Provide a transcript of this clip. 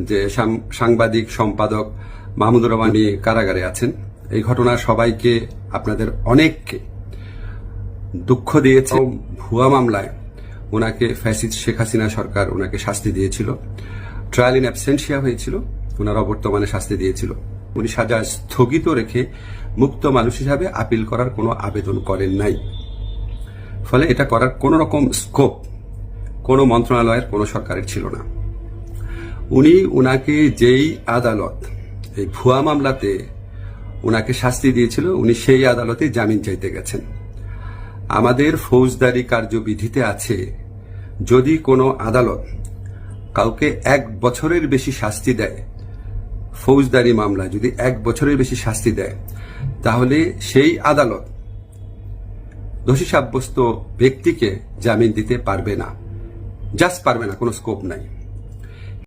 যে সাংবাদিক সম্পাদক মাহমুদুর রহমান কারাগারে আছেন। এই ঘটনা সবাইকে, আপনাদের অনেককে দুঃখ দিয়েছে। ভুয়া মামলায় ওনাকে ফ্যাসিস্ট শেখ হাসিনা সরকার ওনাকে শাস্তি দিয়েছিল, ট্রায়াল ইন অ্যাবসেন্সিয়া হয়েছিল, ওনার অবর্তমানে শাস্তি দিয়েছিল। উনি সাজা স্থগিত রেখে মুক্ত মানুষ হিসাবে আপিল করার কোনো আবেদন করেন নাই। ফলে এটা করার কোন রকম স্কোপ কোন মন্ত্রণালয়ের কোন সরকারের ছিল না। উনাকে যেই আদালত এই ভুয়া মামলাতে উনাকে শাস্তি দিয়েছিল, উনি সেই আদালতে জামিন চাইতে গেছেন। আমাদের ফৌজদারি কার্যবিধিতে আছে, যদি কোনো আদালত কাউকে 1 বছরের বেশি শাস্তি দেয়, ফৌজদারি মামলা যদি 1 বছরের বেশি শাস্তি দেয়, তাহলে সেই আদালত দোষী সাব্যস্ত ব্যক্তিকে জামিন দিতে পারবে না, জাস্ট পারবে না, কোনো স্কোপ নাই।